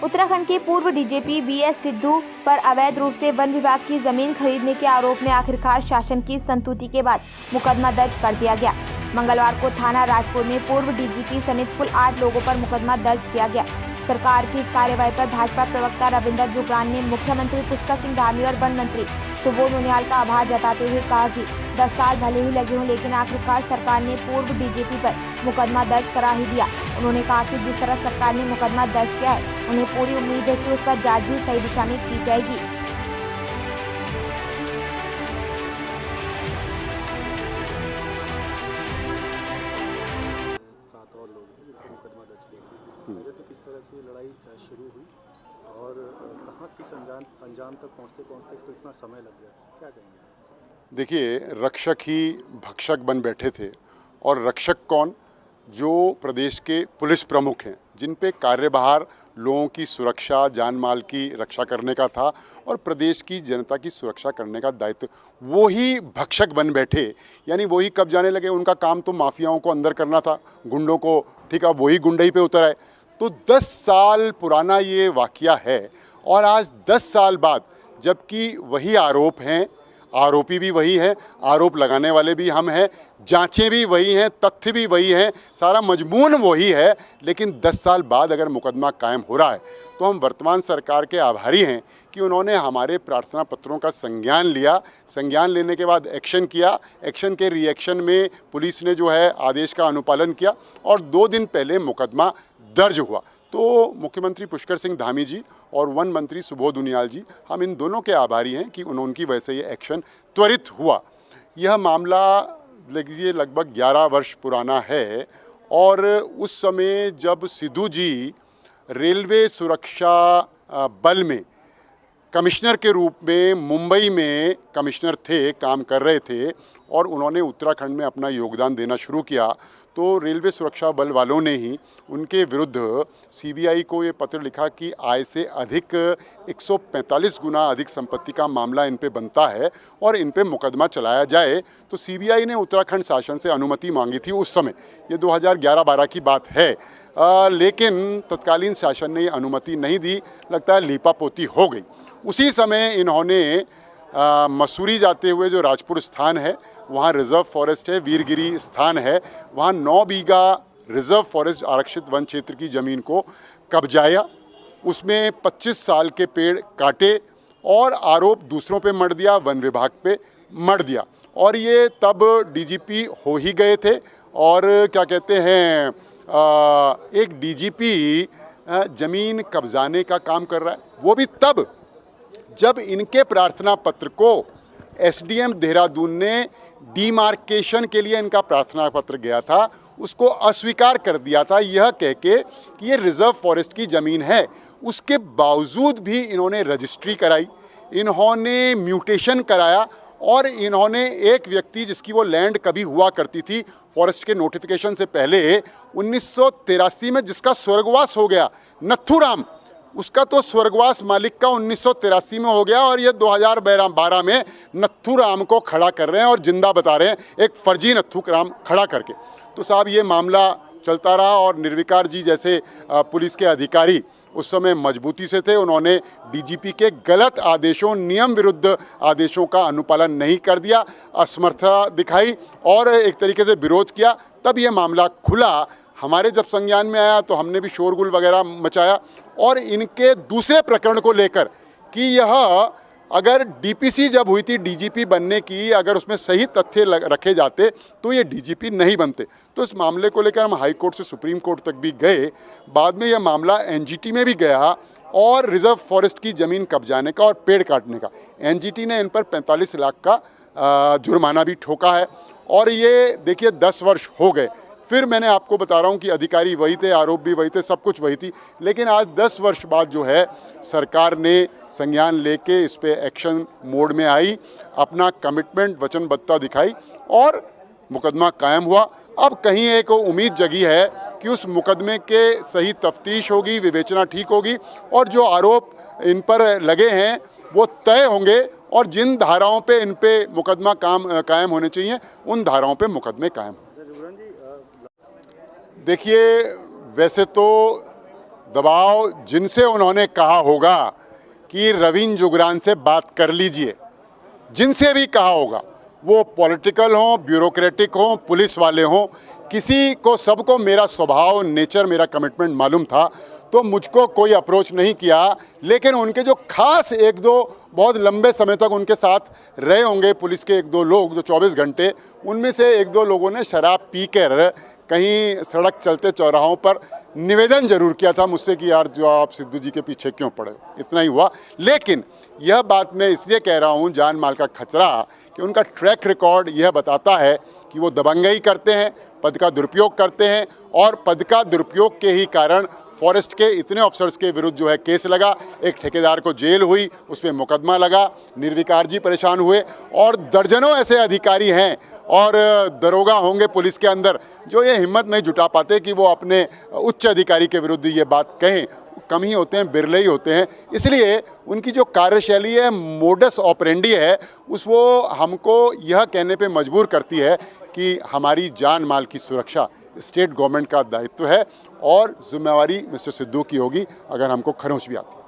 उत्तराखंड के पूर्व DGP BS Sidhu पर अवैध रूप से वन विभाग की जमीन खरीदने के आरोप में आखिरकार शासन की संस्तुति के बाद मुकदमा दर्ज कर दिया गया। मंगलवार को थाना राजपुर में पूर्व डीजीपी समेत कुल 8 लोगों पर मुकदमा दर्ज किया गया। सरकार की इस कार्यवाही पर भाजपा प्रवक्ता रविंदर जुगरान ने मुख्यमंत्री पुष्कर सिंह धामी और वन मंत्री सुबोध उनियाल का आभार जताते हुए कहा कि 10 साल भले ही लगे हों, लेकिन आखिरकार सरकार ने पूर्व डीजीपी पर मुकदमा दर्ज करा ही दिया। उन्होंने कहा कि जिस तरह सरकार ने मुकदमा दर्ज किया है, उन्हें पूरी उम्मीद है कि उस पर जांच भी सही दिशा में की जाएगी। तो किस तरह से लड़ाई शुरू हुई और कहाँ किस अंजाम तक पहुँचते तो इतना समय लग गया, क्या कहेंगे? देखिए, रक्षक ही भक्षक बन बैठे थे। और रक्षक कौन? जो प्रदेश के पुलिस प्रमुख हैं, जिन पे कार्यभार लोगों की सुरक्षा, जान माल की रक्षा करने का था और प्रदेश की जनता की सुरक्षा करने का दायित्व, वो ही भक्षक बन बैठे। यानी वही कब जाने लगे। उनका काम तो माफियाओं को अंदर करना था, गुंडों को, ठीक है, वही गुंडई पे उतर आए। तो 10 साल पुराना ये वाकया है और आज 10 साल बाद, जबकि वही आरोप हैं, आरोपी भी वही है, आरोप लगाने वाले भी हम हैं, जांचें भी वही हैं, तथ्य भी वही हैं, सारा मजमून वही है, लेकिन 10 साल बाद अगर मुकदमा कायम हो रहा है तो हम वर्तमान सरकार के आभारी हैं कि उन्होंने हमारे प्रार्थना पत्रों का संज्ञान लिया। संज्ञान लेने के बाद एक्शन किया। एक्शन के रिएक्शन में पुलिस ने जो है आदेश का अनुपालन किया और 2 दिन पहले मुकदमा दर्ज हुआ। तो मुख्यमंत्री पुष्कर सिंह धामी जी और वन मंत्री सुबोध उनियाल जी, हम इन दोनों के आभारी हैं कि उनकी वजह से ये एक्शन त्वरित हुआ। यह मामला लीजिए लगभग 11 वर्ष पुराना है और उस समय जब सिद्धू जी रेलवे सुरक्षा बल में कमिश्नर के रूप में मुंबई में कमिश्नर थे, काम कर रहे थे और उन्होंने उत्तराखंड में अपना योगदान देना शुरू किया, तो रेलवे सुरक्षा बल वालों ने ही उनके विरुद्ध सीबीआई को ये पत्र लिखा कि आय से अधिक 145 गुना अधिक संपत्ति का मामला इन पे बनता है और इन पे मुकदमा चलाया जाए। तो सीबीआई ने उत्तराखंड शासन से अनुमति मांगी थी उस समय, ये 2011-12 की बात है। लेकिन तत्कालीन शासन ने अनुमति नहीं दी, लगता है लीपापोती हो गई। उसी समय इन्होंने मसूरी जाते हुए जो राजपुर स्थान है, वहाँ रिजर्व फॉरेस्ट है, वीरगिरी स्थान है, वहाँ 9 बीघा रिजर्व फॉरेस्ट आरक्षित वन क्षेत्र की ज़मीन को कब्जाया, उसमें 25 साल के पेड़ काटे और आरोप दूसरों पे मढ़ दिया, वन विभाग पे मढ़ दिया। और ये तब डीजीपी हो ही गए थे और क्या कहते हैं, एक डीजीपी ज़मीन कब्जाने का काम कर रहा है, वो भी तब जब इनके प्रार्थना पत्र को एसडीएम देहरादून ने डीमार्केशन के लिए इनका प्रार्थना पत्र गया था, उसको अस्वीकार कर दिया था, यह कह के कि ये रिजर्व फॉरेस्ट की ज़मीन है। उसके बावजूद भी इन्होंने रजिस्ट्री कराई, इन्होंने म्यूटेशन कराया और इन्होंने एक व्यक्ति जिसकी वो लैंड कभी हुआ करती थी फॉरेस्ट के नोटिफिकेशन से पहले 1983 में, जिसका स्वर्गवास हो गया, नथुराम, उसका तो स्वर्गवास मालिक का 1983 में हो गया और ये 2012 में नथुराम को खड़ा कर रहे हैं और जिंदा बता रहे हैं, एक फर्जी नथुराम खड़ा करके। तो साहब ये मामला चलता रहा और निर्विकार जी जैसे पुलिस के अधिकारी उस समय मजबूती से थे, उन्होंने डीजीपी के गलत आदेशों, नियम विरुद्ध आदेशों का अनुपालन नहीं कर दिया, असमर्थता दिखाई और एक तरीके से विरोध किया। तब ये मामला खुला। हमारे जब संज्ञान में आया तो हमने भी शोरगुल वगैरह मचाया और इनके दूसरे प्रकरण को लेकर कि यह अगर डीपीसी जब हुई थी डीजीपी बनने की, अगर उसमें सही तथ्य रखे जाते तो ये डीजीपी नहीं बनते। तो इस मामले को लेकर हम हाई कोर्ट से सुप्रीम कोर्ट तक भी गए। बाद में यह मामला एनजीटी में भी गया और रिजर्व फॉरेस्ट की ज़मीन कब्जाने का और पेड़ काटने का। एनजीटी ने इन पर 45 लाख का जुर्माना भी ठोका है और ये देखिए 10 वर्ष हो गए। फिर मैंने आपको बता रहा हूँ कि अधिकारी वही थे, आरोप भी वही थे, सब कुछ वही थी, लेकिन आज 10 वर्ष बाद जो है सरकार ने संज्ञान लेके इस पे एक्शन मोड में आई, अपना कमिटमेंट, वचनबद्धता दिखाई और मुकदमा कायम हुआ। अब कहीं एक उम्मीद जगी है कि उस मुकदमे के सही तफ्तीश होगी, विवेचना ठीक होगी और जो आरोप इन पर लगे हैं वो तय होंगे और जिन धाराओं पे इन पे मुकदमा कायम होने चाहिए उन धाराओं पे मुकदमे कायम। देखिए, वैसे तो दबाव जिनसे उन्होंने कहा होगा कि रवीन जुगरान से बात कर लीजिए, जिनसे भी कहा होगा, वो पॉलिटिकल हों, ब्यूरोक्रेटिक हों, पुलिस वाले हों, किसी को, सबको मेरा स्वभाव, नेचर, मेरा कमिटमेंट मालूम था, तो मुझको कोई अप्रोच नहीं किया। लेकिन उनके जो खास एक दो बहुत लंबे समय तक उनके साथ रहे होंगे पुलिस के एक दो लोग जो 24 घंटे, उनमें से एक दो लोगों ने शराब पीकर कहीं सड़क चलते चौराहों पर निवेदन जरूर किया था मुझसे कि यार जो आप सिद्धू जी के पीछे क्यों पड़े, इतना ही हुआ। लेकिन यह बात मैं इसलिए कह रहा हूँ, जान माल का खतरा, कि उनका ट्रैक रिकॉर्ड यह बताता है कि वो दबंगई करते हैं, पद का दुरुपयोग करते हैं, और पद का दुरुपयोग के ही कारण फॉरेस्ट के इतने ऑफिसर्स के विरुद्ध जो है केस लगा, एक ठेकेदार को जेल हुई, उस पर मुकदमा लगा, निर्विकार जी परेशान हुए, और दर्जनों ऐसे अधिकारी हैं और दरोगा होंगे पुलिस के अंदर जो ये हिम्मत नहीं जुटा पाते कि वो अपने उच्च अधिकारी के विरुद्ध ये बात कहें। कम ही होते हैं, बिरले ही होते हैं। इसलिए उनकी जो कार्यशैली है, मोडस ऑपरेंडी है, वो हमको यह कहने पे मजबूर करती है कि हमारी जान माल की सुरक्षा स्टेट गवर्नमेंट का दायित्व है, और जिम्मेवारी मिस्टर सिद्धू की होगी अगर हमको खरोंच भी आती है।